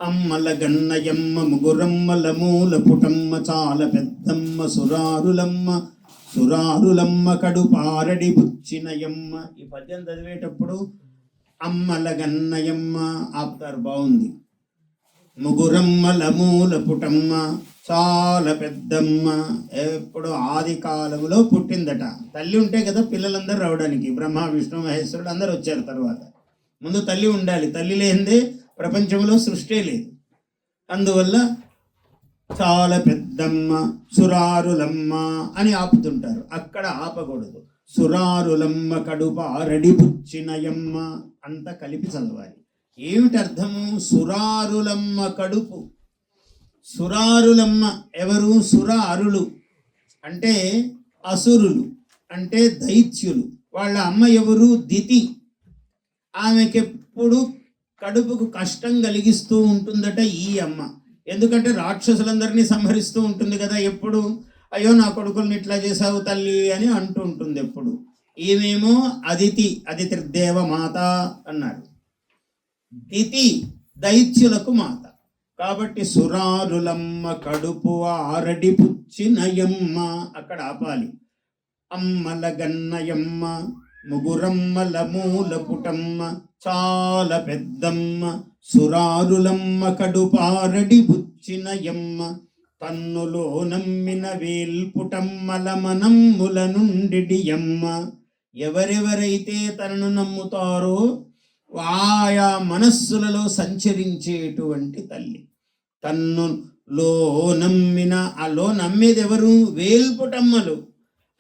అమ్మల గన్నయమ్మ ముగురమ్మల మూల పుటమ్మ చాల పెద్దమ్మ సురారులమ్మ కడుపారడి బుచ్చినయమ్మ. ఈ పద్యం చదివేటప్పుడు అమ్మల గన్నయమ్మ ఆపుతారు, బాగుంది. ముగురమ్మల మూల పుటమ్మ చాలా పెద్దమ్మ, ఎప్పుడు ఆది కాలంలో పుట్టిందట. తల్లి ఉంటే కదా పిల్లలందరూ రావడానికి, బ్రహ్మ విష్ణు మహేశ్వరుడు అందరు వచ్చారు తర్వాత. ముందు తల్లి ఉండాలి, తల్లి లేనిదే ప్రపంచంలో సృష్టి లేదు. అందువల్ల చాలా పెద్దమ్మ సురారులమ్మ అని ఆపుతుంటారు, అక్కడ ఆపకూడదు. సురారులమ్మ కడుపారడి బుచ్చినయమ్మ అంతా కలిపి చదవాలి. ఏమిటి అర్థము? సురారులమ్మ కడుపు. సురారులమ్మ ఎవరు? సురారులు అంటే అసురులు, అంటే దైత్యులు. వాళ్ళ అమ్మ ఎవరు? దితి. ఆమెకెప్పుడు కడుపుకు కష్టం కలిగిస్తూ ఉంటుందట ఈ అమ్మ. ఎందుకంటే రాక్షసులందరినీ సంహరిస్తూ ఉంటుంది కదా ఎప్పుడు. అయ్యో నా కొడుకుల్ని ఇట్లా చేసావు తల్లి అని అంటూ ఉంటుంది ఎప్పుడు. ఈమెమో అదితిర్దేవ మాత అన్నారు. దితి దైత్యులకు మాత. కాబట్టి సురారులమ్మ కడుపు ఆరడి పుచ్చినయమ్మ అక్కడ ఆపాలి. అమ్మల గన్నయమ్మ ముగురమ్మల మూల పుటమ్మ చాలా పెద్దమ్మ సురారులమ్మ కడుపారడి బుచ్చినయమ్మ తన్నులో నమ్మిన వేల్పుటమ్మల మనమ్ముల నుండియమ్మ. ఎవరెవరైతే తనను నమ్ముతారో ఆయా మనస్సులలో సంచరించేటువంటి తల్లి. తన్నులో నమ్మిన, ఆ లో నమ్మేది ఎవరు? వేల్పుటమ్మలు.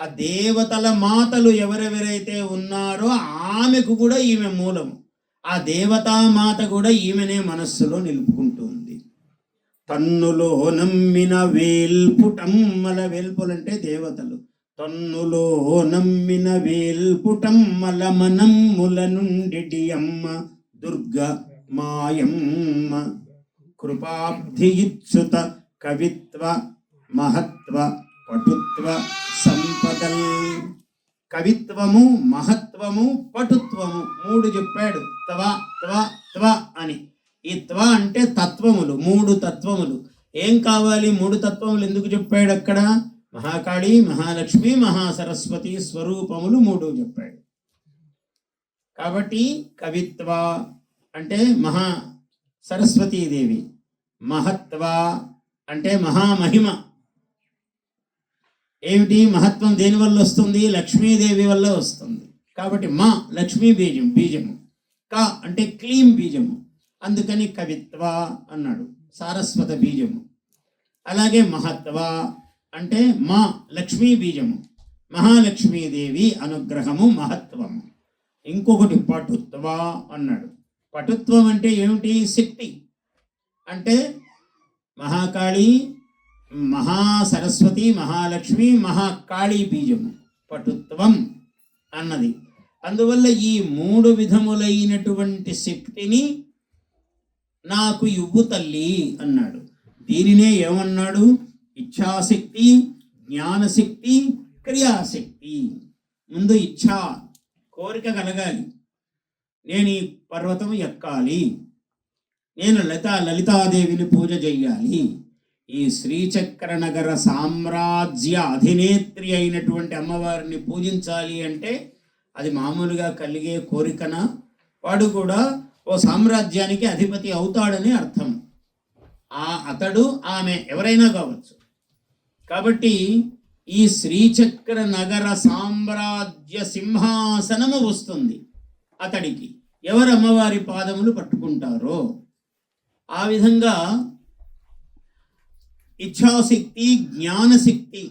ఆ దేవతల మాతలు ఎవరెవరైతే ఉన్నారో ఆమెకు కూడా ఈమె మూలము. ఆ దేవతామాత కూడా ఈమెనే మనస్సులో నిలుపుకుంటుంది. తన్నులో నమ్మిన వేల్పుటమ్మల, వేల్పులంటే దేవతలు. తన్నులో నమ్మిన వేల్పుటమ్మల మనమ్ముల నుండి అమ్మ దుర్గ మాయమ్మ కృపాబ్ధియుత్సుత కవిత్వ మహత్వ పటుత్వ సంపదల్. కవిత్వము, మహత్వము, పటుత్వము మూడు చెప్పాడు. త్వ త్వ త్వ అని. ఈ త్వ అంటే తత్వములు, మూడు తత్వములు. ఏం కావాలి? మూడు తత్వములు ఎందుకు చెప్పాడు అక్కడ? మహాకాళి, మహాలక్ష్మి, మహాసరస్వతి స్వరూపములు మూడు చెప్పాడు. కాబట్టి కవిత్వ అంటే మహా సరస్వతీదేవి, మహత్వ అంటే మహామహిమ. ఏమిటి మహత్వం? దేని వల్ల వస్తుంది? లక్ష్మీదేవి వల్ల వస్తుంది. కాబట్టి మా లక్ష్మీ బీజము. క అంటే క్లీం బీజము, అందుకని కవిత్వ అన్నాడు. సారస్వత బీజము. అలాగే మహత్వ అంటే మా లక్ష్మీ బీజము, మహాలక్ష్మీదేవి అనుగ్రహము, మహత్వము. ఇంకొకటి పటుత్వ అన్నాడు. పటుత్వం అంటే ఏమిటి? శక్తి. అంటే మహాకాళి, మహాసరస్వతి, మహాలక్ష్మి, మహాకాళీ బీజము పటుత్వం అన్నది. అందువల్ల ఈ మూడు విధములైనటువంటి శక్తిని నాకు ఇవ్వు తల్లి అన్నాడు. దీనినే ఏమన్నాడు? ఇచ్ఛాశక్తి, జ్ఞానశక్తి, క్రియాశక్తి. ముందు ఇచ్ఛా, కోరిక కలగాలి. నేను ఈ పర్వతం ఎక్కాలి, నేను లలితాదేవిని పూజ చెయ్యాలి, ఈ శ్రీచక్ర నగర సామ్రాజ్య అధినేత్రి అయినటువంటి అమ్మవారిని పూజించాలి అంటే అది మామూలుగా కలిగే కోరికనా? వాడు కూడా ఓ సామ్రాజ్యానికి అధిపతి అవుతాడని అర్థం. అతడు, ఆమె ఎవరైనా కావచ్చు. కాబట్టి ఈ శ్రీచక్ర నగర సామ్రాజ్య సింహాసనము వస్తుంది అతడికి, ఎవరు అమ్మవారి పాదములు పట్టుకుంటారో. ఆ విధంగా ఇచ్ఛాశక్తి, జ్ఞానశక్తి.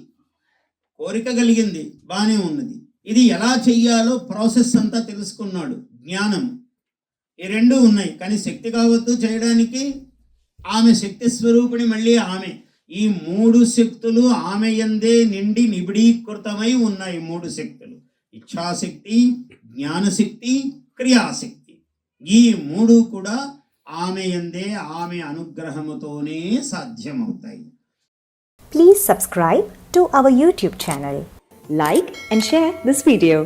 కోరిక కలిగింది, బాగానే ఉన్నది. ఇది ఎలా చెయ్యాలో ప్రాసెస్ అంతా తెలుసుకున్నాడు. జ్ఞానం, ఈ రెండు ఉన్నాయి. కానీ శక్తి కావద్దు చేయడానికి. ఆమె శక్తి స్వరూపిణి, మళ్ళీ ఆమె. ఈ మూడు శక్తులు ఆమె యందే నిండి నిబిడీకృతమై ఉన్నాయి. మూడు శక్తులు: ఇచ్ఛాశక్తి, జ్ఞానశక్తి, క్రియాశక్తి. ఈ మూడు కూడా ఆమె యందే, ఆమె అనుగ్రహముతోనే సాధ్యమవుతాయి. Please subscribe to our YouTube channel. Like and share this video.